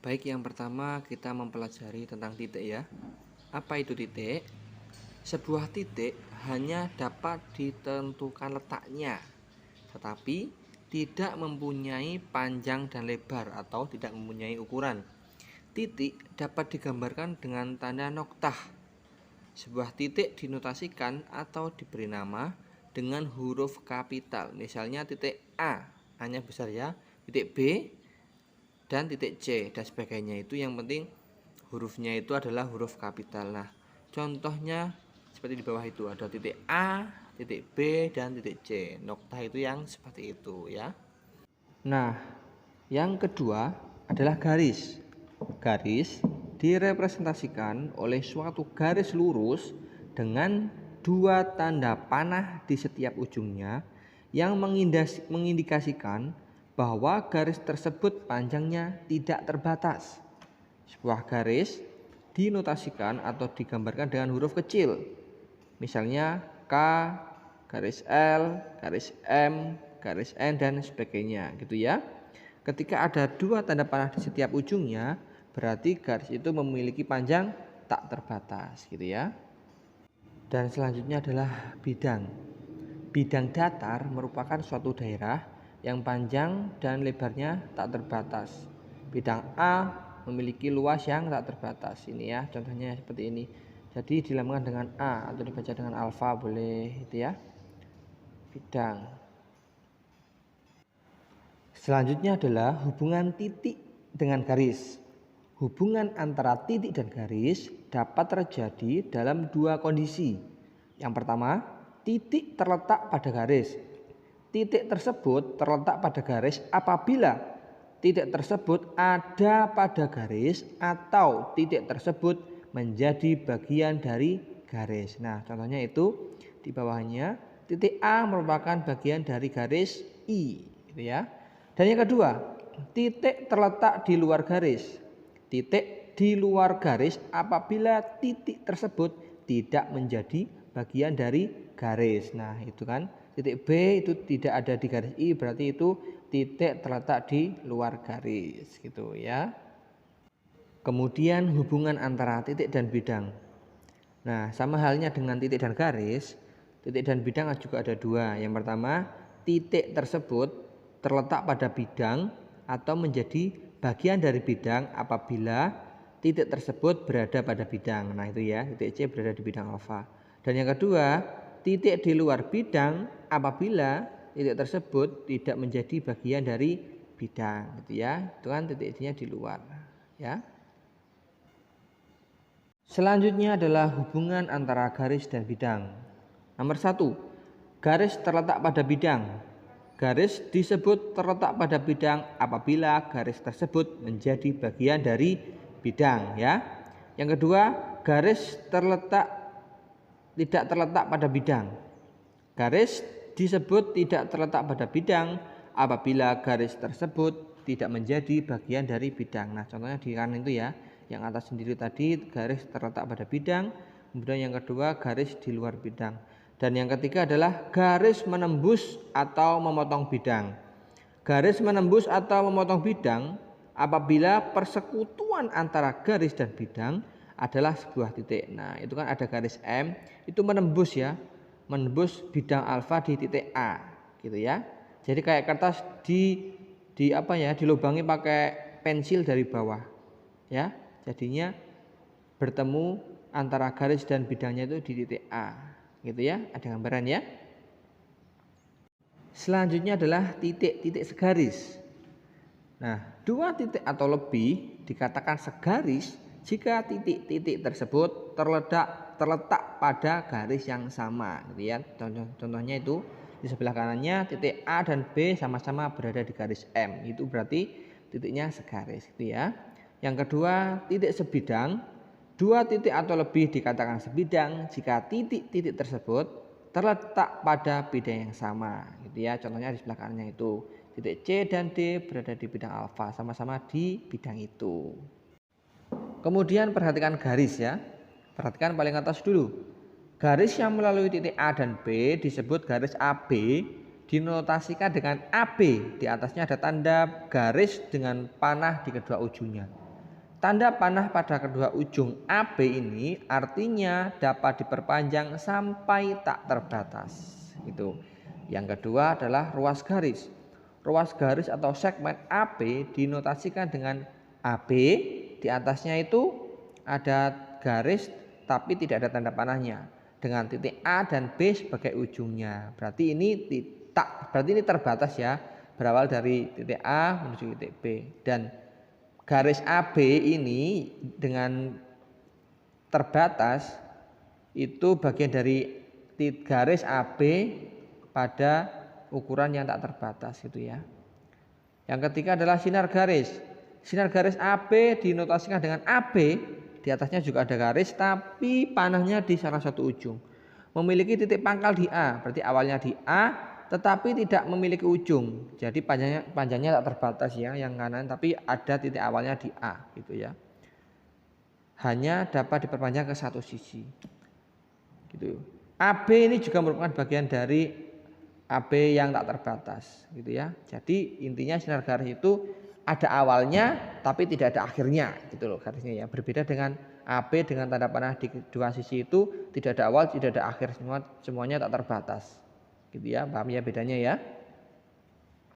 Baik, yang pertama kita mempelajari tentang titik ya. Apa itu titik? Sebuah titik hanya dapat ditentukan letaknya, tetapi tidak mempunyai panjang dan lebar atau tidak mempunyai ukuran. Titik dapat digambarkan dengan tanda noktah. Sebuah titik dinotasikan atau diberi nama dengan huruf kapital. Misalnya titik A, A-nya besar ya, titik B dan titik C dan sebagainya. Itu yang penting hurufnya itu adalah huruf kapital. Nah, contohnya seperti di bawah itu ada titik A, titik B dan titik C. Noktah itu yang seperti itu ya. Nah, yang kedua adalah garis. Garis direpresentasikan oleh suatu garis lurus dengan dua tanda panah di setiap ujungnya yang mengindikasikan bahwa garis tersebut panjangnya tidak terbatas. Sebuah garis dinotasikan atau digambarkan dengan huruf kecil. Misalnya K, garis L, garis M, garis N dan sebagainya gitu ya. Ketika ada dua tanda panah di setiap ujungnya, berarti garis itu memiliki panjang tak terbatas gitu ya. Dan selanjutnya adalah bidang. Bidang datar merupakan suatu daerah yang panjang dan lebarnya tak terbatas. Bidang A memiliki luas yang tak terbatas. Ini ya, contohnya seperti ini. Jadi dilambangkan dengan A atau dibaca dengan alfa boleh itu ya. Bidang. Selanjutnya adalah hubungan titik dengan garis. Hubungan antara titik dan garis dapat terjadi dalam dua kondisi. Yang pertama, titik terletak pada garis. Titik tersebut terletak pada garis apabila titik tersebut ada pada garis atau titik tersebut menjadi bagian dari garis. Nah, contohnya itu di bawahnya titik A merupakan bagian dari garis I, gitu ya. Dan yang kedua, titik terletak di luar garis. Titik di luar garis apabila titik tersebut tidak menjadi bagian dari garis. Nah, itu kan titik B itu tidak ada di garis I, berarti itu titik terletak di luar garis gitu ya. Kemudian hubungan antara titik dan bidang. Nah, sama halnya dengan titik dan garis, titik dan bidang juga ada dua. Yang pertama, titik tersebut terletak pada bidang atau menjadi bagian dari bidang apabila titik tersebut berada pada bidang. Nah, itu ya, titik C berada di bidang alfa. Dan yang kedua, titik di luar bidang apabila titik tersebut tidak menjadi bagian dari bidang gitu ya. Itu kan titiknya di luar ya. Selanjutnya adalah hubungan antara garis dan bidang. Nomor 1, garis terletak pada bidang. Garis disebut terletak pada bidang apabila garis tersebut menjadi bagian dari bidang ya. Yang kedua, garis tidak terletak pada bidang. Garis disebut tidak terletak pada bidang apabila garis tersebut tidak menjadi bagian dari bidang. Nah, contohnya di kanan itu ya, yang atas sendiri tadi garis terletak pada bidang, kemudian yang kedua garis di luar bidang. Dan yang ketiga adalah garis menembus atau memotong bidang. Garis menembus atau memotong bidang apabila persekutuan antara garis dan bidang adalah sebuah titik. Nah, itu kan ada garis M, itu menembus ya, menembus bidang alfa di titik A, gitu ya. Jadi kayak kertas dilubangi pakai pensil dari bawah, ya. Jadinya bertemu antara garis dan bidangnya itu di titik A, gitu ya. Ada gambaran ya. Selanjutnya adalah titik-titik segaris. Nah, dua titik atau lebih dikatakan segaris jika titik-titik tersebut terletak pada garis yang sama, gitu ya. Contohnya itu di sebelah kanannya titik A dan B sama-sama berada di garis M, itu berarti titiknya segaris, gitu ya. Yang kedua, titik sebidang. Dua titik atau lebih dikatakan sebidang jika titik-titik tersebut terletak pada bidang yang sama, gitu ya. Contohnya di sebelah kanannya itu titik C dan D berada di bidang alfa, sama-sama di bidang itu. Kemudian perhatikan garis ya. Perhatikan paling atas dulu. Garis yang melalui titik A dan B disebut garis AB, dinotasikan dengan AB. Di atasnya ada tanda garis dengan panah di kedua ujungnya. Tanda panah pada kedua ujung AB ini artinya dapat diperpanjang sampai tak terbatas. Itu. Yang kedua adalah ruas garis. Ruas garis atau segmen AB dinotasikan dengan AB, di atasnya itu ada garis tapi tidak ada tanda panahnya, dengan titik A dan B sebagai ujungnya. Berarti ini terbatas ya, berawal dari titik A menuju titik B. Dan garis AB ini dengan terbatas itu bagian dari garis AB pada ukuran yang tak terbatas gitu ya. Yang ketiga adalah sinar garis. Sinar garis AB dinotasikan dengan AB, di atasnya juga ada garis tapi panahnya di salah satu ujung. Memiliki titik pangkal di A, berarti awalnya di A tetapi tidak memiliki ujung. Jadi panjangnya tak terbatas ya yang kanan, tapi ada titik awalnya di A gitu ya. Hanya dapat diperpanjang ke satu sisi. Gitu. AB ini juga merupakan bagian dari AB yang tak terbatas gitu ya. Jadi intinya sinar garis itu ada awalnya tapi tidak ada akhirnya gitu loh garisnya ya. Berbeda dengan AB dengan tanda panah di dua sisi itu tidak ada awal, tidak ada akhir, semuanya tak terbatas. Gitu ya, paham ya bedanya ya?